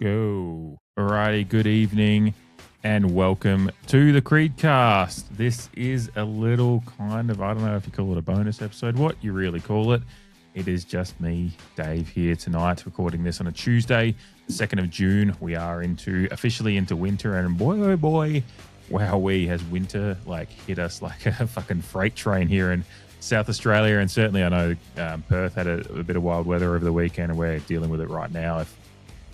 Go. Alrighty, good evening and welcome to the CREEDCAST. This is a little kind of, I don't know if you call it a bonus episode, what you really call it. It is just me, Dave, here tonight, recording this on a Tuesday, the 2nd of June. We are officially into winter, and boy, oh boy, wowee, has winter hit us like a fucking freight train here in South Australia. And certainly I know Perth had a bit of wild weather over the weekend, and we're dealing with it right now. If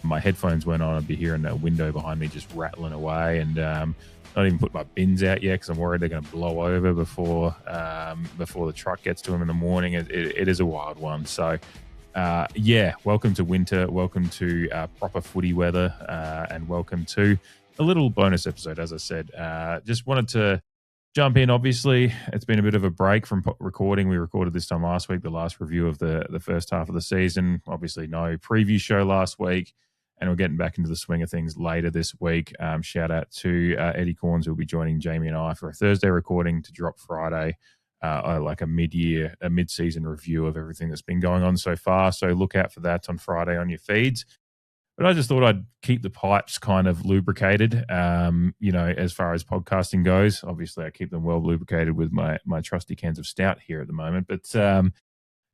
my headphones weren't on, I'd be hearing a window behind me just rattling away, and not even put my bins out yet because I'm worried they're going to blow over before the truck gets to them in the morning. It is a wild one. So welcome to winter, welcome to proper footy weather, and welcome to a little bonus episode. As I said, just wanted to jump in. Obviously, it's been a bit of a break from recording. We recorded this time last week, the last review of the first half of the season. Obviously, no preview show last week, and we're getting back into the swing of things later this week. Shout out to Eddie Corns, who will be joining Jamie and I for a Thursday recording to drop Friday, like a mid-season review of everything that's been going on so far. So look out for that on Friday on your feeds. But I just thought I'd keep the pipes kind of lubricated, as far as podcasting goes. Obviously, I keep them well lubricated with my trusty cans of stout here at the moment. But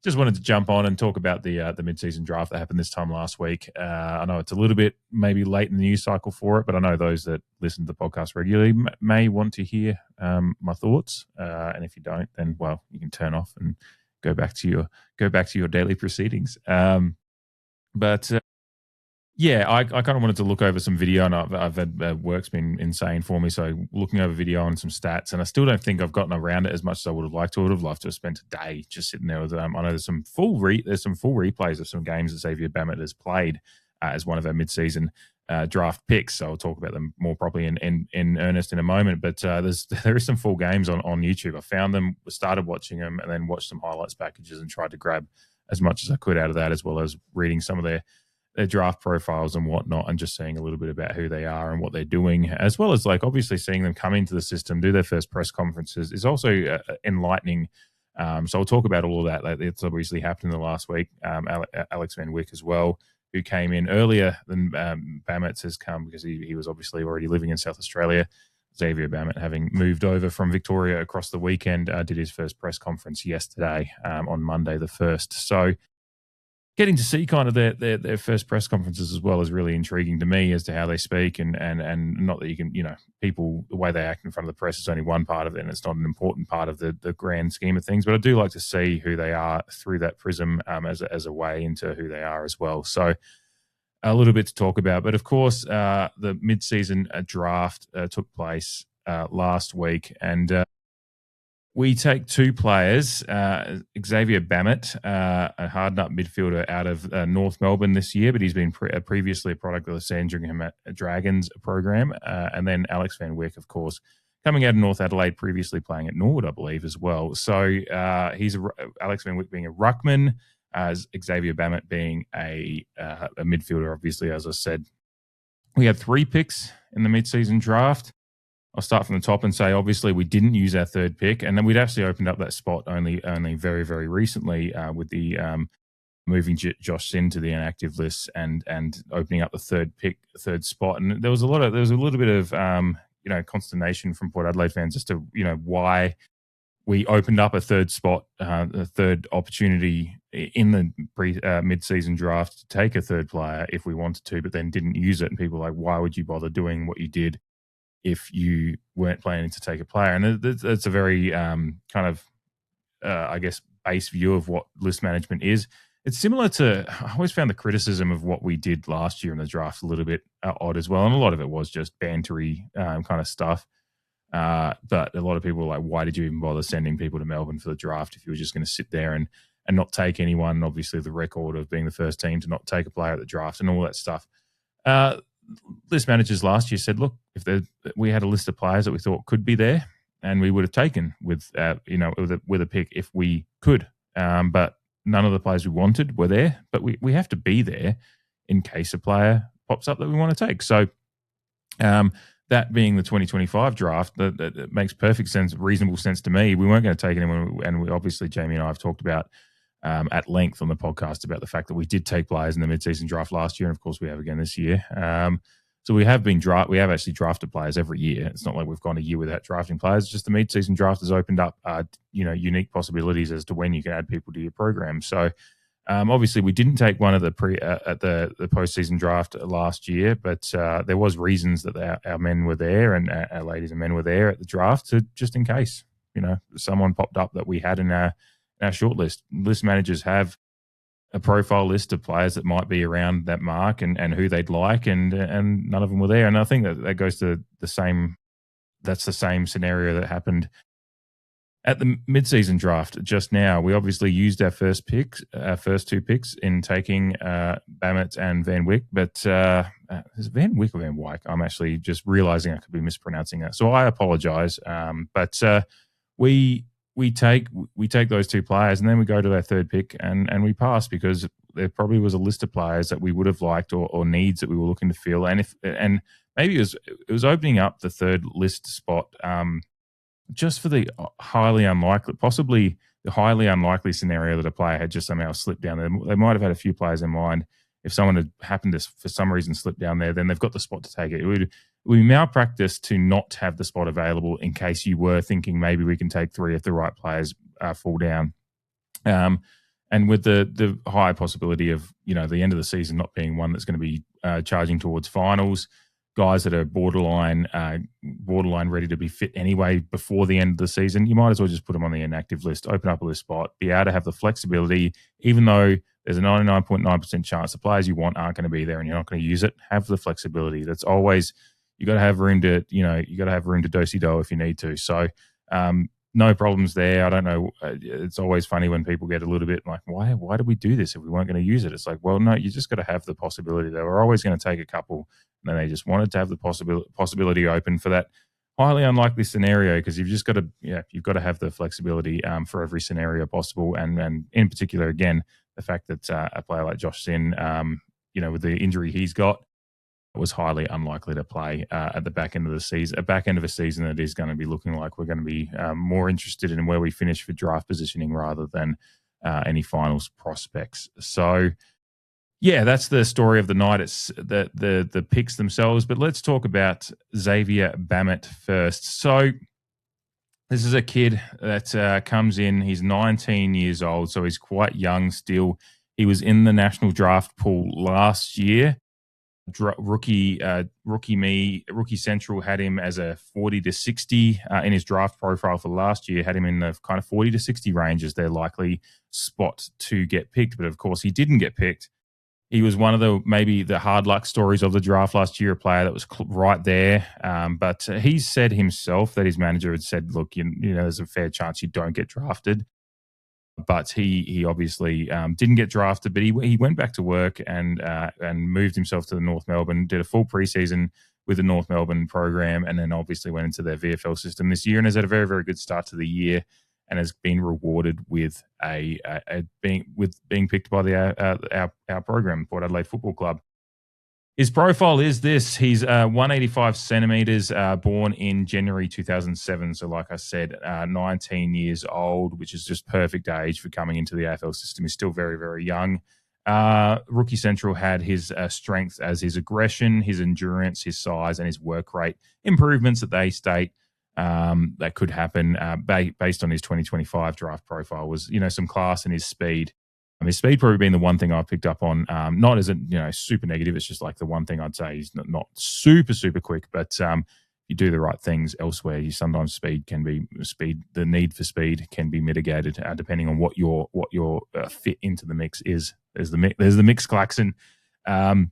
just wanted to jump on and talk about the mid-season draft that happened this time last week. I know it's a little bit maybe late in the news cycle for it, but I know those that listen to the podcast regularly may want to hear my thoughts. And if you don't, then, well, you can turn off and go back to your daily proceedings. I kind of wanted to look over some video, and I've had work's been insane for me. So looking over video and some stats, and I still don't think I've gotten around it as much as I would have liked to. I would have loved to have spent a day just sitting there with I know there's some full replays of some games that Xavier Bammett has played as one of our mid-season draft picks. So I'll talk about them more properly in earnest in a moment. But there is some full games on YouTube. I found them, started watching them, and then watched some highlights packages and tried to grab as much as I could out of that, as well as reading some of their draft profiles and whatnot, and just seeing a little bit about who they are and what they're doing, as well as obviously seeing them come into the system, do their first press conferences is also enlightening. So I'll talk about all of that. It's obviously happened in the last week. Alex Van Wyk as well, who came in earlier than Bammett has come because he was obviously already living in South Australia. Xavier Bammett, having moved over from Victoria across the weekend, did his first press conference yesterday on Monday the 1st. So getting to see kind of their first press conferences as well is really intriguing to me as to how they speak, and not that you can, people, the way they act in front of the press is only one part of it, and it's not an important part of the grand scheme of things. But I do like to see who they are through that prism as a way into who they are as well. So a little bit to talk about. But of course, the mid-season draft took place last week, and we take two players, Xavier Bammett, a hard-nut midfielder out of North Melbourne this year, but he's been previously a product of the Sandringham Dragons program, and then Alex Van Wyk, of course, coming out of North Adelaide, previously playing at Norwood, I believe, as well. So he's Alex Van Wyk being a ruckman, as Xavier Bammett being a midfielder, obviously, as I said. We had 3 picks in the mid-season draft. I'll start from the top and say, obviously, we didn't use our 3rd pick, and then we'd actually opened up that spot only very, very recently with the moving Josh Sin to the inactive list and opening up the 3rd spot. And there was a little bit of consternation from Port Adelaide fans as to why we opened up a 3rd spot, a 3rd opportunity in the mid-season draft to take a 3rd player if we wanted to, but then didn't use it. And people were like, why would you bother doing what you did if you weren't planning to take a player? And that's a very base view of what list management is. It's similar to, I always found the criticism of what we did last year in the draft a little bit odd as well. And a lot of it was just bantery kind of stuff. But a lot of people were like, why did you even bother sending people to Melbourne for the draft if you were just going to sit there and not take anyone? And obviously the record of being the first team to not take a player at the draft and all that stuff. List managers last year said, look, we had a list of players that we thought could be there, and we would have taken with a pick if we could. But none of the players we wanted were there. But we have to be there in case a player pops up that we want to take. So that being the 2025 draft, that makes perfect sense, reasonable sense to me. We weren't going to take anyone, and we obviously, Jamie and I have talked about at length on the podcast about the fact that we did take players in the mid-season draft last year, and of course we have again this year. So we have actually drafted players every year. It's not like we've gone a year without drafting players. Just the mid-season draft has opened up, unique possibilities as to when you can add people to your program. So obviously we didn't take one of the at the postseason draft last year, but there was reasons that our men were there and our ladies and men were there at the draft to just in case someone popped up that we had in our shortlist. List managers have a profile list of players that might be around that mark and who they'd like, and none of them were there. And I think that goes to the same. That's the same scenario that happened at the mid-season draft just now. We obviously used our first two picks in taking Bammett and Van Wyck, but is it Van Wyck or Van Wyck? I'm actually just realizing I could be mispronouncing that, so I apologize. But we take those two players, and then we go to our third pick and we pass because there probably was a list of players that we would have liked or needs that we were looking to fill, and maybe it was opening up the third list spot just for the highly unlikely scenario that a player had just somehow slipped down there. They might have had a few players in mind. If someone had happened to, for some reason, slip down there, then they've got the spot to take it. It would be malpractice to not have the spot available in case you were thinking maybe we can take three if the right players fall down. And with the high possibility of the end of the season not being one that's going to be charging towards finals, guys that are borderline ready to be fit anyway before the end of the season, you might as well just put them on the inactive list, open up a list spot, be able to have the flexibility, even though there's a 99.9% chance the players you want aren't going to be there and you're not going to use it. Have the flexibility. That's always, you got to have room to, you got to have room to do-si-do if you need to. So no problems there. I don't know. It's always funny when people get a little bit like, why did we do this if we weren't going to use it? It's like, well, no, you just got to have the possibility. They were always going to take a couple, and then they just wanted to have the possibility open for that highly unlikely scenario, because you've just got to, you've got to have the flexibility for every scenario possible. And in particular, again, the fact that a player like Josh Sin, with the injury he's got, was highly unlikely to play at the back end of the season, a season that is going to be looking like we're going to be more interested in where we finish for draft positioning rather than any finals prospects. So, yeah, that's the story of the night. It's the picks themselves, but let's talk about Xavier Bammett first. So, this is a kid that comes in. He's 19 years old, so he's quite young still. He was in the national draft pool last year. Rookie Central had him as a 40 to 60 in his draft profile for last year, had him in the kind of 40 to 60 range as their likely spot to get picked. But of course, he didn't get picked. He was one of maybe the hard luck stories of the draft last year, a player that was right there. But he said himself that his manager had said, look, there's a fair chance you don't get drafted. But he obviously didn't get drafted, but he went back to work and moved himself to the North Melbourne, did a full preseason with the North Melbourne program, and then obviously went into their VFL system this year and has had a very, very good start to the year and has been rewarded with being picked by our program, Port Adelaide Football Club. His profile is this. He's 185 centimetres, born in January 2007. So like I said, 19 years old, which is just perfect age for coming into the AFL system. He's still very, very young. Rookie Central had his strengths as his aggression, his endurance, his size, and his work rate improvements that they state that could happen based on his 2025 draft profile was, some class in his speed. His speed probably being the one thing I picked up on, not as super negative. It's just like the one thing I'd say he's not super, super quick, but you do the right things elsewhere. Sometimes the need for speed can be mitigated depending on what your fit into the mix is. There's the mix, Claxon. I've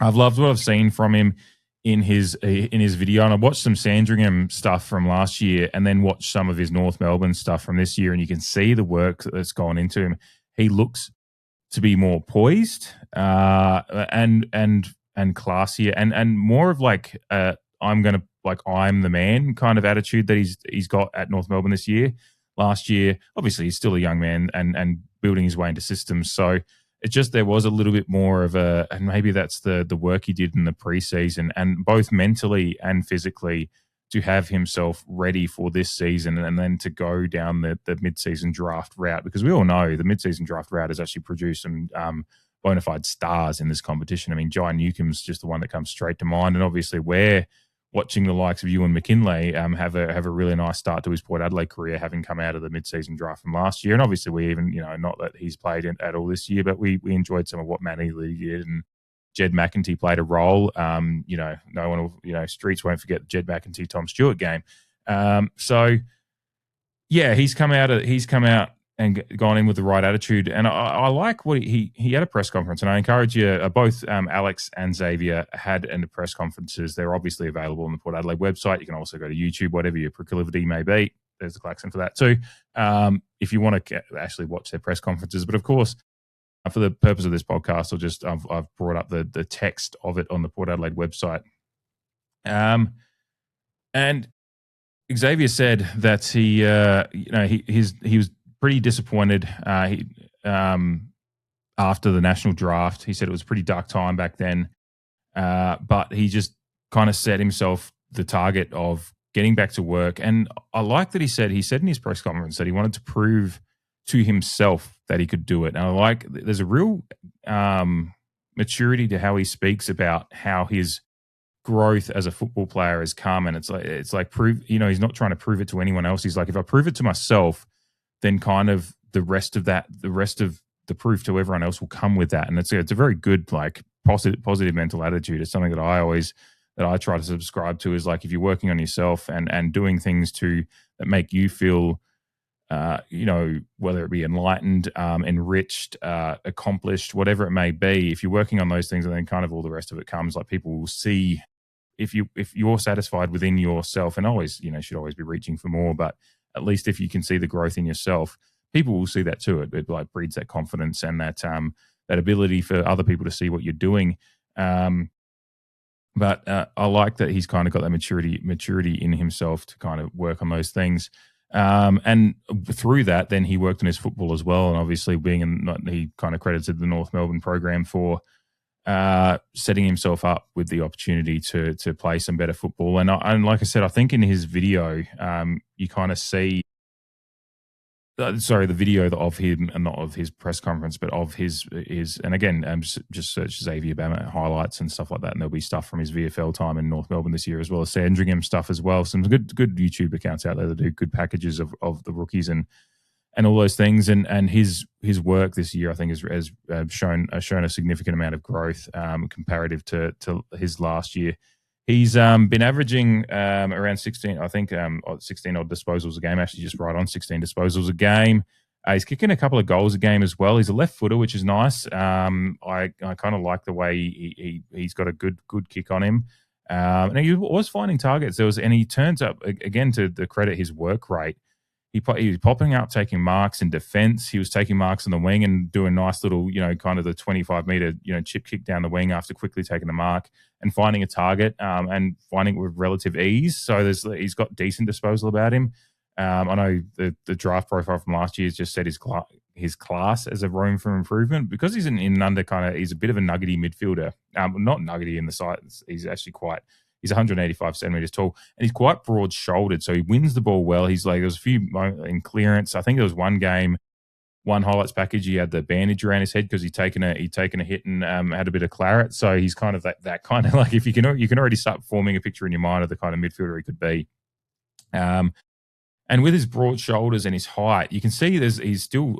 loved what I've seen from him in his video, and I watched some Sandringham stuff from last year, and then watched some of his North Melbourne stuff from this year, and you can see the work that's gone into him. He looks to be more poised and classier and more of like I'm the man kind of attitude that he's got at North Melbourne this year. Last year, obviously, he's still a young man and building his way into systems. So it just there was a little bit more of and maybe that's the work he did in the preseason, and both mentally and physically to have himself ready for this season and then to go down the mid-season draft route, because we all know the mid-season draft route has actually produced some bona fide stars in this competition. I mean, Jai Newcomb's just the one that comes straight to mind, and obviously we're watching the likes of Ewan McKinlay have a really nice start to his Port Adelaide career, having come out of the mid-season draft from last year. And obviously we even, not that he's played at all this year, but we enjoyed some of what Matty Lee did, and Jed McEntee played a role. No one will, streets won't forget the Jed McEntee Tom Stewart game. So yeah, he's come out and gone in with the right attitude. And I like what he had a press conference, and I encourage you, both Alex and Xavier had press conferences. They're obviously available on the Port Adelaide website. You can also go to YouTube, whatever your proclivity may be. There's the klaxon for that too. If you want to actually watch their press conferences. But of course, for the purpose of this podcast, I've brought up the text of it on the Port Adelaide website. And Xavier said that he was pretty disappointed after the national draft. He said it was a pretty dark time back then, but he just kind of set himself the target of getting back to work. And I like that he said in his press conference that he wanted to prove to himself that he could do it. And I like there's a real maturity to how he speaks about how his growth as a football player has come. And it's like prove, he's not trying to prove it to anyone else. He's like, if I prove it to myself, then kind of the rest of the proof to everyone else will come with that. And it's a very good, like positive mental attitude. It's something that I try to subscribe to, is like, if you're working on yourself and doing things that make you feel, whether it be enlightened, enriched, accomplished, whatever it may be, if you're working on those things, and then kind of all the rest of it comes, like people will see if you're satisfied within yourself, and always, should always be reaching for more, but at least if you can see the growth in yourself, people will see that too. It like breeds that confidence and that ability for other people to see what you're doing. But I like that he's kind of got that maturity in himself to kind of work on those things. And through that, then he worked on his football as well. And obviously he kind of credited the North Melbourne program for setting himself up with the opportunity to play some better football. And like I said, I think in his video, you kind of see, the video of him, and not of his press conference, but of his and again, just search Xavier Bama highlights and stuff like that, and there'll be stuff from his VFL time in North Melbourne this year, as well as Sandringham stuff as well. Some good YouTube accounts out there that do good packages of the rookies and all those things. And his work this year, I think, has shown a significant amount of growth comparative to his last year. He's been averaging around 16, I think, 16 odd disposals a game, actually just right on 16 disposals a game. He's kicking a couple of goals a game as well. He's a left footer, which is nice. I kind of like the way he's got a good kick on him. And he was finding targets. And he turns up, again, to the credit his work rate. He was popping up, taking marks in defence. He was taking marks on the wing and doing nice little, kind of the 25-metre, chip kick down the wing after quickly taking the mark and finding a target and finding it with relative ease. So he's got decent disposal about him. I know the draft profile from last year has just said his class as a room for improvement, because he's he's a bit of a nuggety midfielder. Not nuggety in the size. He's actually he's 185 centimeters tall, and he's quite broad-shouldered, so he wins the ball well. He's like, there's a few in clearance. I think there was one game, one highlights package, he had the bandage around his head because he'd taken a hit and had a bit of claret. So he's kind of that kind of like, if you can already start forming a picture in your mind of the kind of midfielder he could be. And with his broad shoulders and his height, you can see he's still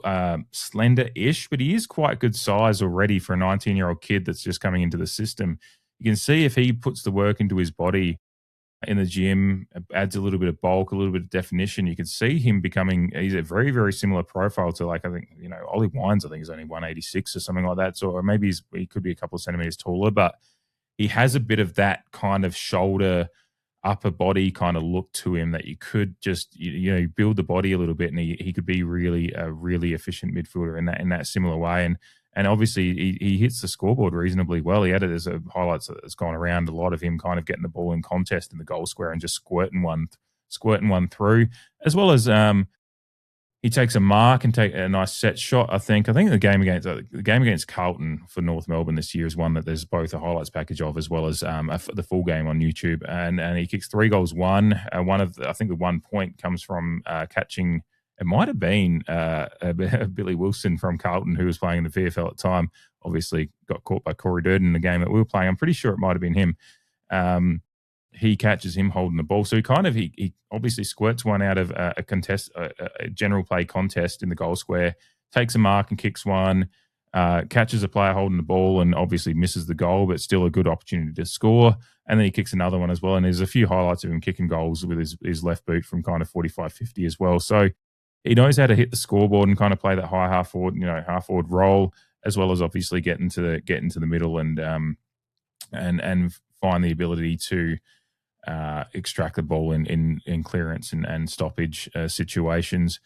slender-ish, but he is quite good size already for a 19-year-old kid that's just coming into the system. You can see if he puts the work into his body in the gym, adds a little bit of bulk, a little bit of definition, you can see him he's a very, very similar profile to, like, I think, Ollie Wines, I think, is only 186 or something like that. So, or maybe he could be a couple of centimeters taller, but he has a bit of that kind of shoulder, upper body kind of look to him that you could just, build the body a little bit, and he could be really a really efficient midfielder in that similar way. And obviously, he hits the scoreboard reasonably well. He had it as a highlights that's gone around, a lot of him kind of getting the ball in contest in the goal square and just squirting one through, as well as he takes a mark and take a nice set shot. I think the game against Carlton for North Melbourne this year is one that there's both a highlights package of as well as the full game on YouTube. And he kicks 3 goals. I think the 1 point comes from catching. It might have been Billy Wilson from Carlton, who was playing in the VFL at the time. Obviously, got caught by Corey Durden in the game that we were playing. I'm pretty sure it might have been him. He catches him holding the ball. So he obviously squirts one out of a contest, a general play contest in the goal square, takes a mark and kicks one, catches a player holding the ball and obviously misses the goal, but still a good opportunity to score. And then he kicks another one as well. And there's a few highlights of him kicking goals with his left boot from kind of 45, 50 as well. So he knows how to hit the scoreboard and kind of play that high half forward role, as well as obviously get into the middle and find the ability to extract the ball in clearance and stoppage situations.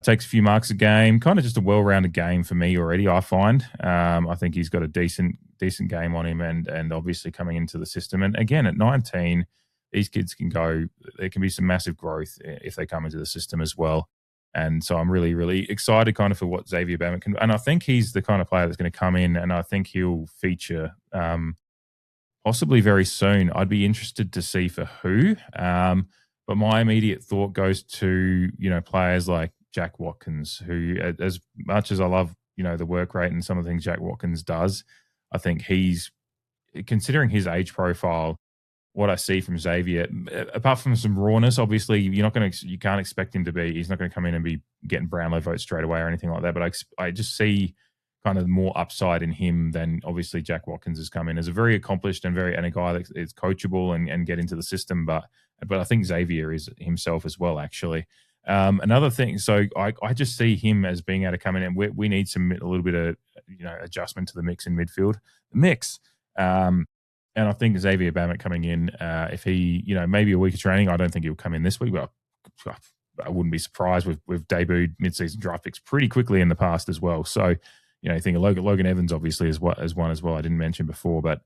Takes a few marks a game, kind of just a well-rounded game for me already, I find. I think he's got a decent game on him and obviously coming into the system. And again, at 19, these kids can go, there can be some massive growth if they come into the system as well. And so I'm really, really excited kind of for what Xavier Bamett can do. And I think he's the kind of player that's going to come in and I think he'll feature possibly very soon. I'd be interested to see for who. But my immediate thought goes to, players like Jack Watkins, who, as much as I love, the work rate and some of the things Jack Watkins does, I think he's, considering his age profile, what I see from Xavier, apart from some rawness, obviously you can't expect him to be, he's not going to come in and be getting Brownlow votes straight away or anything like that. But I just see kind of more upside in him than obviously Jack Watkins has come in as a very accomplished and a guy that is coachable and get into the system. But I think Xavier is himself as well, actually. Another thing, so I just see him as being able to come in and we need a little bit of, adjustment to the mix in midfield. And I think Xavier Bamett coming in, if he, maybe a week of training, I don't think he'll come in this week, but I wouldn't be surprised. We've debuted mid-season draft picks pretty quickly in the past as well. So, I think Logan Evans obviously is one as well. I didn't mention before, but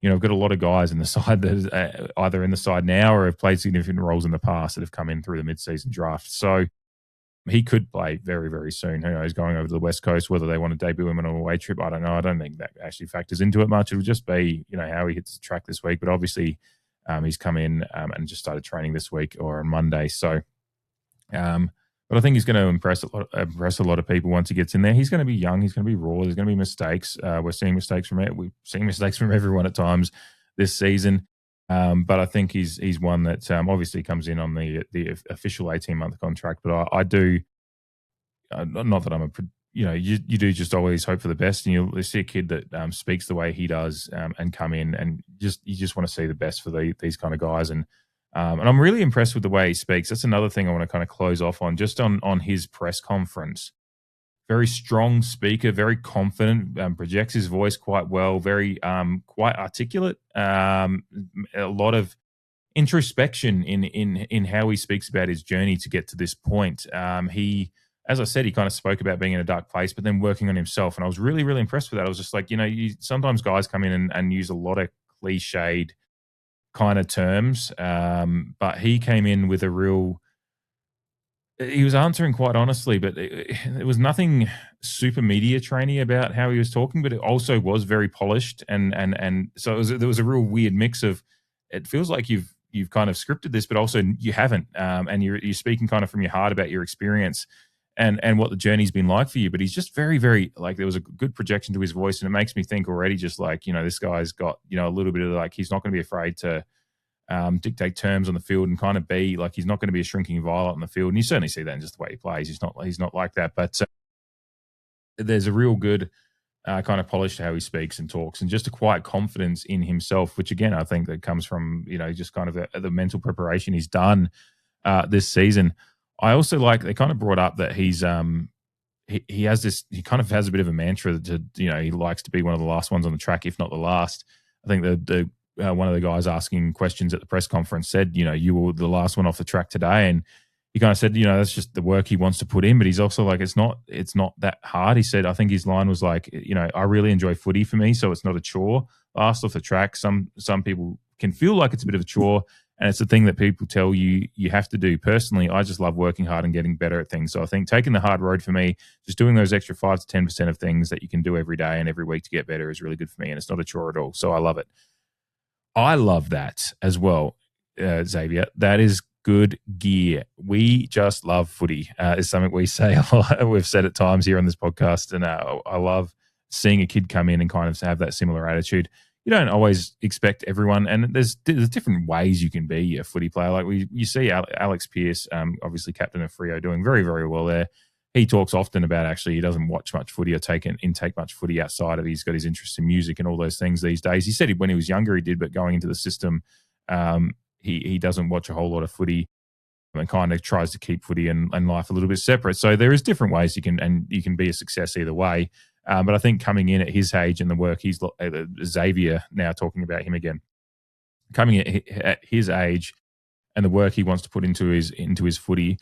I've got a lot of guys in the side that is either in the side now or have played significant roles in the past that have come in through the mid-season draft. So he could play very, very soon. Who knows, going over to the West Coast, whether they want to debut him on an away trip, I don't know. I don't think that actually factors into it much. It'll just be, how he hits the track this week. But obviously, he's come in and just started training this week or on Monday. So, but I think he's going to impress a lot of people once he gets in there. He's going to be young. He's going to be raw. There's going to be mistakes. We're seeing mistakes from it. We've seen mistakes from everyone at times this season. But I think he's one that obviously comes in on the official 18-month contract. But I do, not that I'm a, you do just always hope for the best, and you see a kid that speaks the way he does and come in, and you just want to see the best for these kind of guys. And I'm really impressed with the way he speaks. That's another thing I want to kind of close off on, just on his press conference. Very strong speaker, very confident, projects his voice quite well, very quite articulate. A lot of introspection in how he speaks about his journey to get to this point. He, as I said, he kind of spoke about being in a dark place, but then working on himself. And I was really, really impressed with that. I was just like, sometimes guys come in and use a lot of cliched kind of terms, but he came in with a real... He was answering quite honestly, but it was nothing super media trainy about how he was talking, but it also was very polished. And so there was a real weird mix of, it feels like you've kind of scripted this, but also you haven't. And you're speaking kind of from your heart about your experience and what the journey's been like for you. But he's just very, very, like, there was a good projection to his voice. And it makes me think already just like, this guy's got, a little bit of like, he's not going to be afraid to dictate terms on the field and kind of be like, he's not going to be a shrinking violet on the field. And you certainly see that in just the way he plays. He's not like that, but there's a real good kind of polish to how he speaks and talks, and just a quiet confidence in himself, which again, I think that comes from, just kind of the mental preparation he's done this season. I also like, they kind of brought up that he's, he has this, he kind of has a bit of a mantra to, he likes to be one of the last ones on the track, if not the last. I think the one of the guys asking questions at the press conference said, you were the last one off the track today. And he kind of said, that's just the work he wants to put in. But he's also like, it's not that hard. He said, I think his line was like, I really enjoy footy for me, so it's not a chore. Last off the track, some people can feel like it's a bit of a chore. And it's the thing that people tell you you have to do. Personally, I just love working hard and getting better at things. So I think taking the hard road for me, just doing those extra 5 to 10% of things that you can do every day and every week to get better is really good for me. And it's not a chore at all. So I love it. I love that as well, Xavier. That is good gear. We just love footy, is something we say a lot. We've said at times here on this podcast. And I love seeing a kid come in and kind of have that similar attitude. You don't always expect everyone, and there's different ways you can be a footy player. Like you see Alex Pearce, obviously captain of Freo, doing very, very well there. He talks often about actually he doesn't watch much footy or intake much footy outside of it. He's got his interest in music and all those things these days. He said when he was younger he did, but going into the system, he doesn't watch a whole lot of footy and kind of tries to keep footy and life a little bit separate. So there is different ways you can be a success either way. But I think coming in at his age and the work he's Xavier, now talking about him again, coming at his age and the work he wants to put into his footy,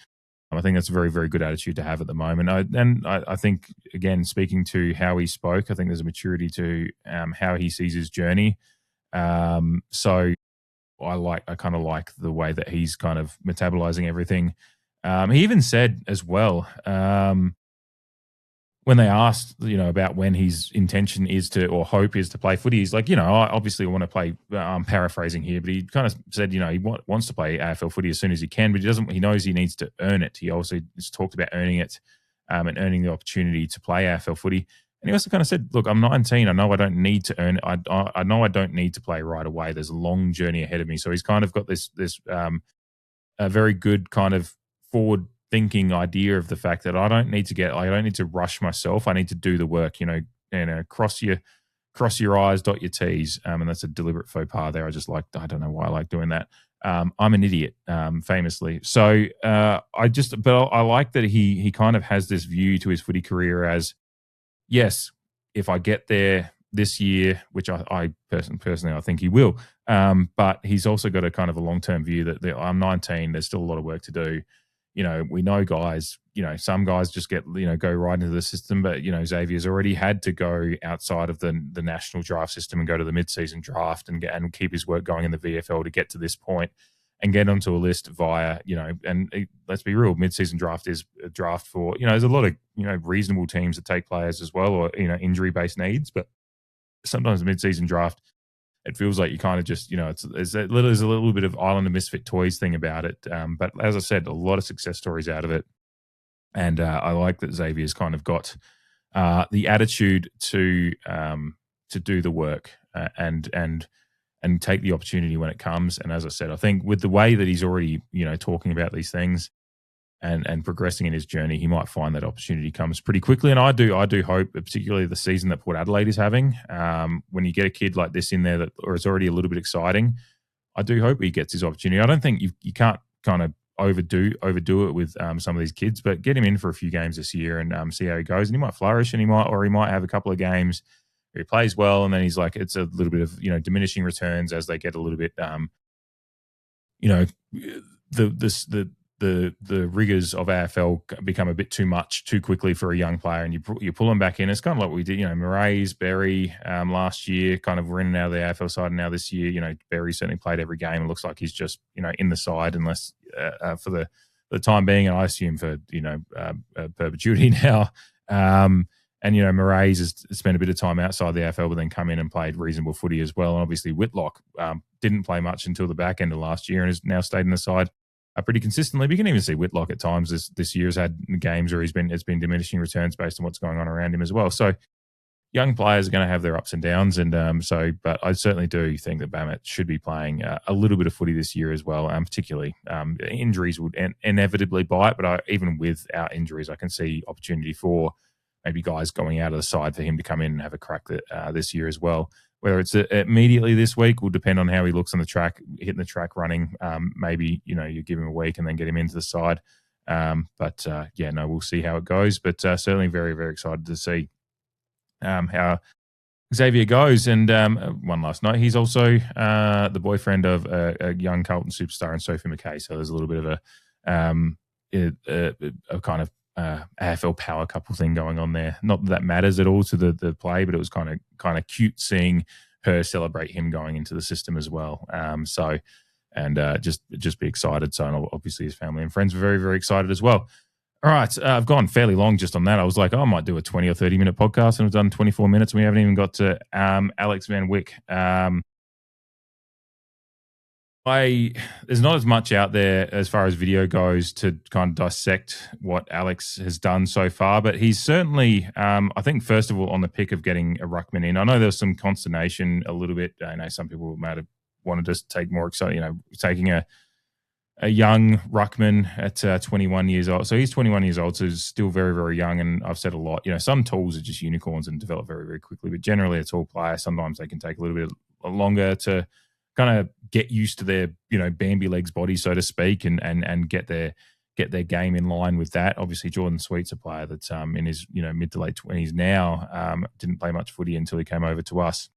I think that's a very, very good attitude to have at the moment. I think, again, speaking to how he spoke, I think there's a maturity to how he sees his journey. So I kind of like the way that he's kind of metabolizing everything. He even said as well, when they asked, about when his intention is to, or hope is to play footy, he's like, I obviously want to play, I'm paraphrasing here, but he kind of said, he wants to play AFL footy as soon as he can, but he knows he needs to earn it. He also just talked about earning it and earning the opportunity to play AFL footy. And he also kind of said, look, I'm 19. I know I don't need to earn it. I know I don't need to play right away. There's a long journey ahead of me. So he's kind of got this a very good kind of forward thinking idea of the fact that I don't need to rush myself. I need to do the work, cross your I's, dot your T's. And that's a deliberate faux pas there. I don't know why I like doing that. I'm an idiot, famously. So I like that he kind of has this view to his footy career as, yes, if I get there this year, which I personally I think he will, but he's also got a kind of a long-term view that I'm 19, there's still a lot of work to do. We know guys, some guys just go right into the system, but, Xavier's already had to go outside of the national draft system and go to the mid-season draft and keep his work going in the VFL to get to this point and get onto a list via, let's be real, mid-season draft is a draft for, there's a lot of, reasonable teams that take players as well, or, injury-based needs, but sometimes the mid-season draft, it feels like you kind of just, there's a little bit of Island of Misfit Toys thing about it. But as I said, a lot of success stories out of it. And I like that Xavier's kind of got the attitude to do the work and take the opportunity when it comes. And as I said, I think with the way that he's already, talking about these things and progressing in his journey, he might find that opportunity comes pretty quickly. And I do hope, particularly the season that Port Adelaide is having, when you get a kid like this in there or it's already a little bit exciting, I do hope he gets his opportunity. I don't think you can't kind of overdo it with some of these kids, but get him in for a few games this year and see how he goes. And he might flourish, and he might have a couple of games where he plays well, and then he's like, it's a little bit of diminishing returns as they get a little bit the rigors of AFL become a bit too much too quickly for a young player, and you pull them back in. It's kind of like we did, Murray's, Berry last year, kind of were in and out of the AFL side, and now this year, Berry certainly played every game. It looks like he's just in the side unless for the time being, and I assume for perpetuity now. And Murray's has spent a bit of time outside the AFL, but then come in and played reasonable footy as well. And obviously Whitlock didn't play much until the back end of last year and has now stayed in the side pretty consistently. But you can even see Whitlock at times this year has had games where it's been diminishing returns based on what's going on around him as well. So young players are going to have their ups and downs, and but I certainly do think that Bammett should be playing a little bit of footy this year as well. Particularly injuries would inevitably bite, but even without injuries, I can see opportunity for maybe guys going out of the side for him to come in and have a crack this year as well. Whether it's immediately this week will depend on how he looks on the track, hitting the track running. Maybe, you give him a week and then get him into the side. We'll see how it goes. But certainly very, very excited to see how Xavier goes. And one last note, he's also the boyfriend of a young Carlton superstar and Sophie McKay. So there's a little bit of a kind of AFL power couple thing going on there. Not that matters at all to the play, but it was kind of cute seeing her celebrate him going into the system as well. and just be excited. So, and obviously his family and friends were very, very excited as well. All right, I've gone fairly long just on that. I was like, oh, I might do a 20 or 30-minute podcast, and I've done 24 minutes, and we haven't even got to Alex Van Wyk. There's not as much out there as far as video goes to kind of dissect what Alex has done so far, but he's certainly, I think, first of all, on the pick of getting a ruckman in. I know there's some consternation a little bit. I know some people might have wanted to take more exciting, taking a young ruckman at 21 years old. So he's 21 years old, so he's still very, very young. And I've said a lot, some tools are just unicorns and develop very, very quickly, but generally it's all player. Sometimes they can take a little bit longer to kind of get used to their, Bambi legs body, so to speak, and get their game in line with that. Obviously, Jordan Sweet's a player that's in his, mid to late 20s now. Didn't play much footy until he came over to us.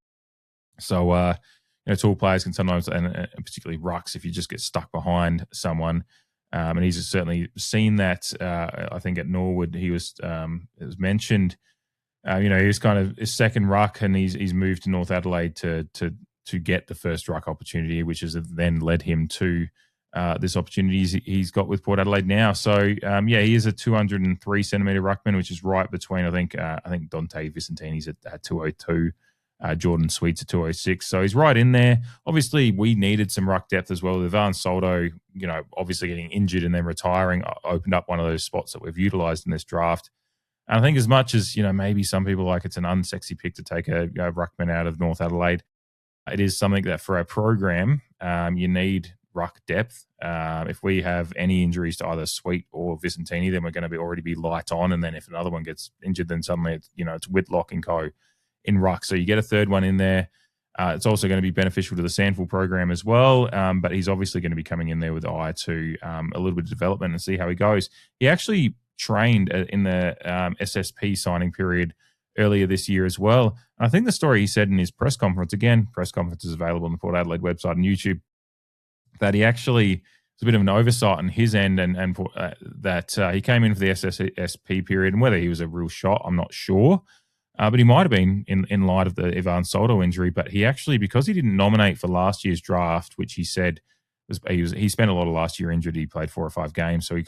So, tall players can sometimes, and particularly rucks, if you just get stuck behind someone. And he's certainly seen that. I think at Norwood, it was mentioned. He was kind of his second ruck, and he's moved to North Adelaide to get the first ruck opportunity, which has then led him to this opportunity he's got with Port Adelaide now. So he is a 203 centimetre ruckman, which is right between I think Dante Vicentini's at 202. Jordan Sweet's at 206. So he's right in there. Obviously, we needed some ruck depth as well. Ivan Soldo, obviously getting injured and then retiring, opened up one of those spots that we've utilised in this draft. And I think as much as, maybe some people like it's an unsexy pick to take a ruckman out of North Adelaide, it is something that for our program, you need ruck depth. If we have any injuries to either Sweet or Vicentini, then we're going to already be light on. And then if another one gets injured, then suddenly it's Whitlock and co. in ruck. So you get a third one in there. It's also going to be beneficial to the Sandful program as well. But he's obviously going to be coming in there with eye to a little bit of development and see how he goes. He actually trained in the SSP signing period earlier this year as well. And I think the story he said in his press conference, again, press conference is available on the Port Adelaide website and YouTube, that he actually, it's a bit of an oversight on his end and that he came in for the SSP period, and whether he was a real shot, I'm not sure. But he might have been in light of the Ivan Soldo injury. But he actually, because he didn't nominate for last year's draft, which he said he spent a lot of last year injured. He played 4 or 5 games, so he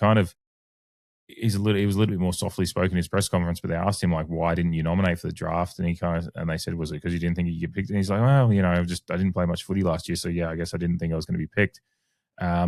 was a little bit more softly spoken in his press conference. But they asked him why didn't you nominate for the draft? And they said, was it because you didn't think you could get picked? And he's like, well, I didn't play much footy last year, so yeah, I guess I didn't think I was going to be picked.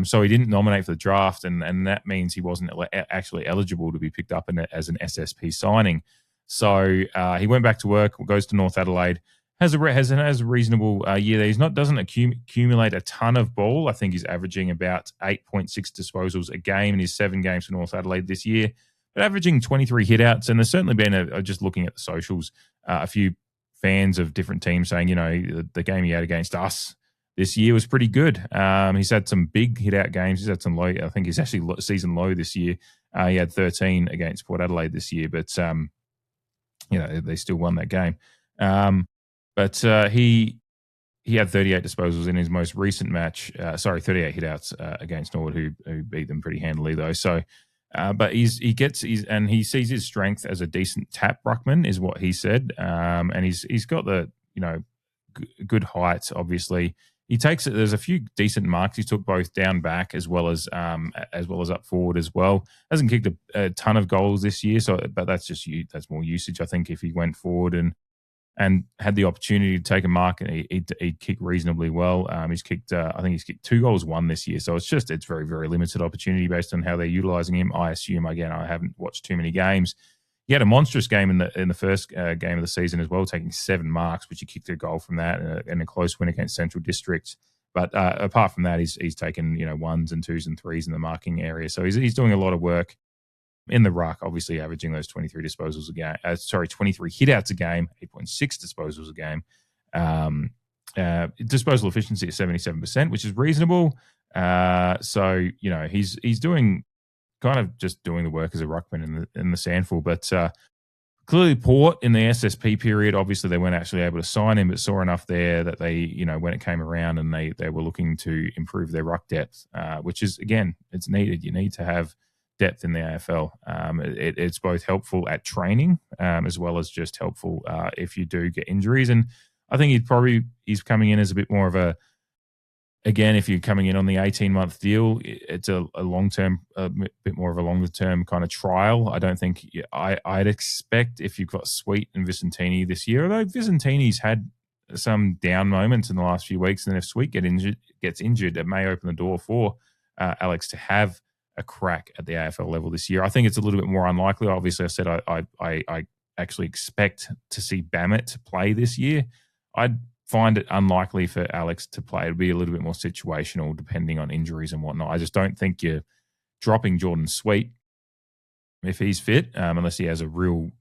So he didn't nominate for the draft, and that means he wasn't actually eligible to be picked up as an SSP signing. So he went back to work, goes to North Adelaide, has a reasonable year there. Doesn't accumulate a ton of ball. I think he's averaging about 8.6 disposals a game in his 7 games for North Adelaide this year, but averaging 23 hitouts. And there's certainly been, just looking at the socials, a few fans of different teams saying, the game he had against us this year was pretty good. He's had some big hit-out games. He's had some low. I think he's actually season low this year. He had 13 against Port Adelaide this year, but they still won that game. But he had 38 disposals in his most recent match. 38 hitouts against Norwood, who beat them pretty handily though. So, but he sees his strength as a decent tap ruckman, is what he said. And he's got the good height. Obviously, he takes it. There's a few decent marks. He took both down back as well as up forward as well. Hasn't kicked a ton of goals this year, but that's more usage. I think if he went forward and had the opportunity to take a mark, and he'd kick reasonably well. He's kicked 2 goals, 1 this year. So it's very, very limited opportunity based on how they're utilising him. I assume, again, I haven't watched too many games. He had a monstrous game in the first game of the season as well, taking 7 marks, which he kicked a goal from that, and a close win against Central District. But apart from that, he's taken 1s and 2s and 3s in the marking area. So he's doing a lot of work in the ruck, obviously averaging those 23 disposals a game. 23 hitouts a game, 8.6 disposals a game. Disposal efficiency is 77%, which is reasonable. So he's doing kind of just doing the work as a ruckman in the Sandful. But clearly Port in the SSP period, obviously they weren't actually able to sign him, but saw enough there that they, when it came around and they were looking to improve their ruck depth, which is, again, it's needed. You need to have depth in the AFL. It's both helpful at training as well as just helpful if you do get injuries. And I think he's coming in as a bit more of a again, if you're coming in on the 18-month deal, it's a long-term, bit more of a longer-term kind of trial. I don't think I'd expect if you've got Sweet and Vicentini this year, although Vicentini's had some down moments in the last few weeks, and if Sweet gets injured, it may open the door for Alex to have a crack at the AFL level this year. I think it's a little bit more unlikely. Obviously, I said I actually expect to see Bammett play this year. I'd find it unlikely for Alex to play. It'll be a little bit more situational depending on injuries and whatnot. I just don't think you're dropping Jordan Sweet if he's fit, unless he has a real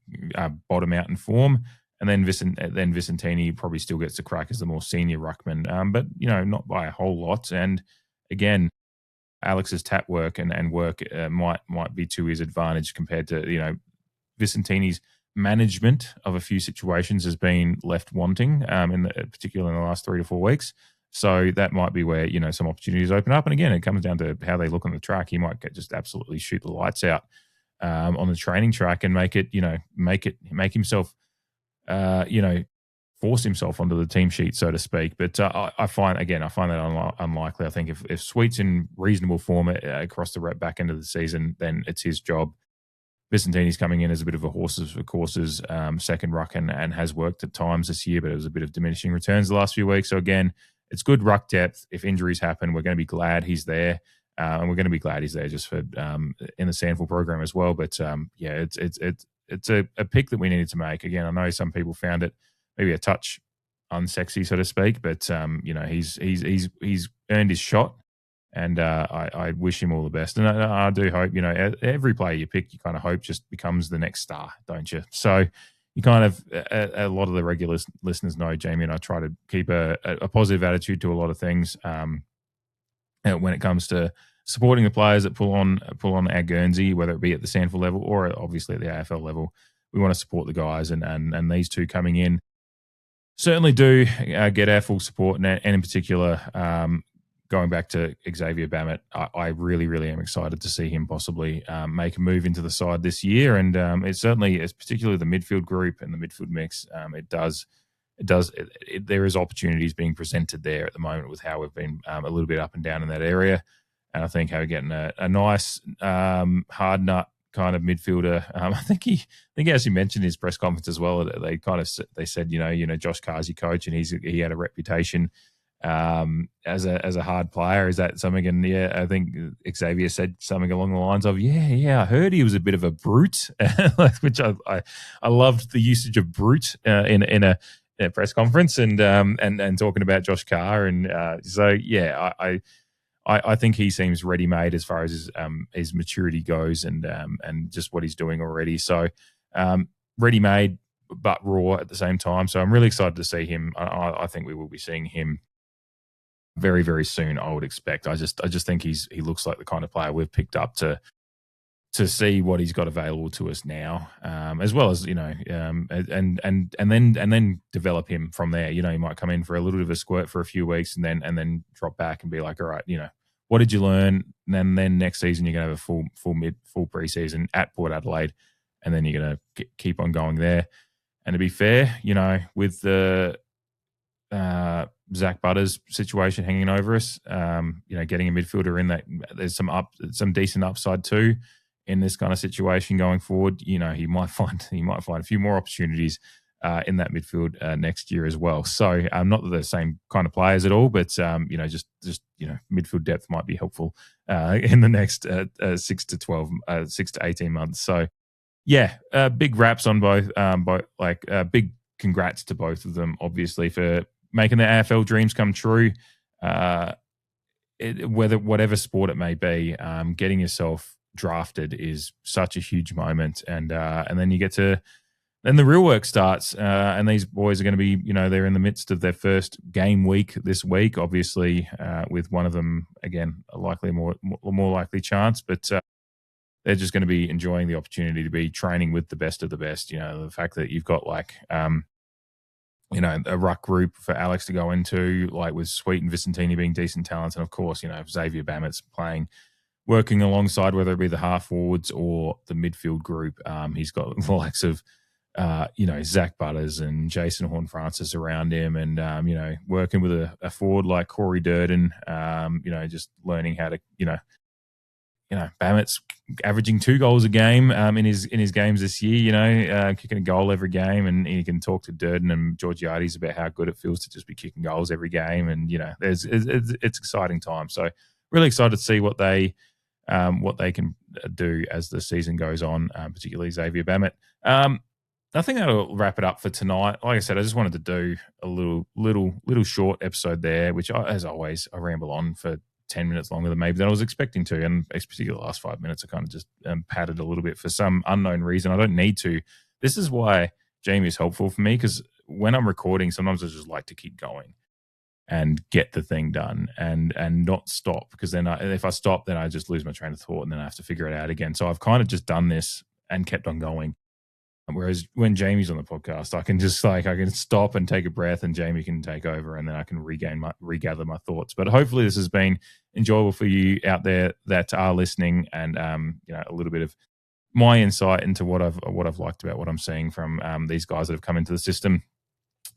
bottom out in form. And then Vicentini probably still gets a crack as the more senior ruckman, but not by a whole lot. And again, Alex's tap work and work might be to his advantage compared to Vicentini's management of a few situations has been left wanting, particularly in the last 3 to 4 weeks. So that might be where some opportunities open up. And again, it comes down to how they look on the track. He might just absolutely shoot the lights out on the training track and make himself, force himself onto the team sheet, so to speak. But I find that unlikely. I think if Sweet's in reasonable form across the back end of the season, then it's his job. Vicentini's coming in as a bit of a horses for courses second ruck and has worked at times this year, but it was a bit of diminishing returns the last few weeks. So again, it's good ruck depth. If injuries happen, we're going to be glad he's there, and we're going to be glad he's there just for in the Sandful program as well. But it's a pick that we needed to make. Again, I know some people found it maybe a touch unsexy, so to speak, but he's earned his shot. And I wish him all the best. And I do hope, every player you pick, you kind of hope just becomes the next star, don't you? So you kind of, a lot of the regular listeners know, Jamie and I try to keep a positive attitude to a lot of things when it comes to supporting the players that pull on our Guernsey, whether it be at the Sandful level or obviously at the AFL level. We want to support the guys, and these two coming in certainly do get our full support. And in particular, going back to Xavier Bammett, I really, really am excited to see him possibly make a move into the side this year. And it's particularly the midfield group and the midfield mix. There is opportunities being presented there at the moment with how we've been a little bit up and down in that area. And I think how we're getting a nice hard nut kind of midfielder. I think he actually mentioned in his press conference as well. They said Josh Carr's your coach, and he had a reputation as a hard player. Is that something? And I think Xavier said something along the lines of, I heard he was a bit of a brute, which I loved the usage of brute in a press conference and talking about Josh Carr. And I think he seems ready made as far as his maturity goes and just what he's doing already. So ready made but raw at the same time. So I'm really excited to see him. I think we will be seeing him very, very soon, I would expect. I just think he looks like the kind of player we've picked up to see what he's got available to us now, as well as and then develop him from there. He might come in for a little bit of a squirt for a few weeks and then drop back and be like, all right, what did you learn? And then next season you're gonna have a full preseason at Port Adelaide, and then you're gonna keep on going there. And to be fair, with the Zach Butters situation hanging over us, getting a midfielder in that, there's some decent upside too in this kind of situation going forward. He might find a few more opportunities in that midfield next year as well. So not that they're the same kind of players at all, but just midfield depth might be helpful in the next 6 to 18 months. So big raps on both, big congrats to both of them, obviously, for making their AFL dreams come true. Whatever sport it may be, getting yourself drafted is such a huge moment, and then the real work starts, and these boys are going to be, they're in the midst of their first game week this week, obviously, with one of them again a more likely chance, but they're just going to be enjoying the opportunity to be training with the best of the best. The fact that you've got a ruck group for Alex to go into, like with Sweet and Vicentini being decent talents. And of course, Xavier Bammett's working alongside, whether it be the half forwards or the midfield group. He's got the likes of Zach Butters and Jason Horn-Francis around him, and working with a forward like Corey Durden, just learning how to Bamet's averaging 2 goals a game in his games this year. Kicking a goal every game, and he can talk to Durden and Georgiades about how good it feels to just be kicking goals every game, and it's exciting time. So really excited to see what they can do as the season goes on, particularly Xavier Bamet. I think that'll wrap it up for tonight. Like I said, I just wanted to do a little short episode there, which as always I ramble on for 10 minutes longer than maybe than I was expecting to. And particularly the last 5 minutes, I kind of just padded a little bit for some unknown reason. I don't need to. This is why Jamie is helpful for me, because when I'm recording, sometimes I just like to keep going and get the thing done and not stop, because then if I stop, then I just lose my train of thought and then I have to figure it out again. So I've kind of just done this and kept on going. Whereas when Jamie's on the podcast, I can just I can stop and take a breath, and Jamie can take over, and then I can regather my thoughts. But hopefully this has been enjoyable for you out there that are listening, and a little bit of my insight into what I've liked about what I'm seeing from these guys that have come into the system,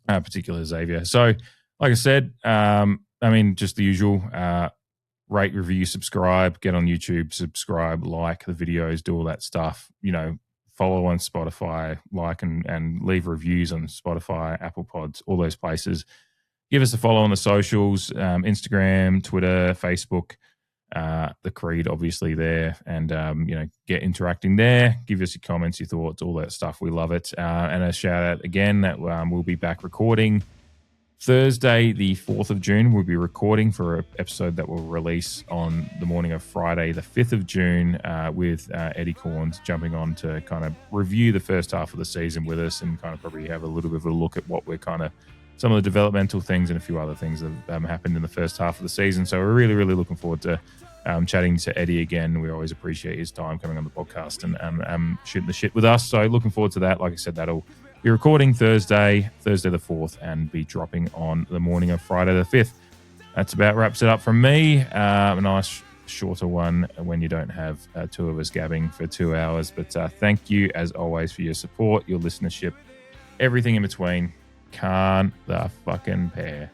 particularly Xavier. So, like I said, just the usual. Rate, review, subscribe, get on YouTube, subscribe, like the videos, do all that stuff. Follow on Spotify, like and leave reviews on Spotify, Apple Pods, all those places. Give us a follow on the socials, Instagram, Twitter, Facebook, the Creed obviously there, and get interacting there. Give us your comments, your thoughts, all that stuff. We love it. And a shout out again that we'll be back recording Thursday, the 4th of June. We'll be recording for an episode that will release on the morning of Friday, the 5th of June, with Eddie Corns jumping on to kind of review the first half of the season with us, and kind of probably have a little bit of a look at what we're kind of some of the developmental things and a few other things that have happened in the first half of the season. So we're really, really looking forward to chatting to Eddie again. We always appreciate his time coming on the podcast and shooting the shit with us. So looking forward to that. Like I said, that'll be recording Thursday the 4th, and be dropping on the morning of Friday the 5th. That's about wraps it up from me. A nice shorter one when you don't have two of us gabbing for 2 hours. But thank you, as always, for your support, your listenership, everything in between. Can't the fucking pair.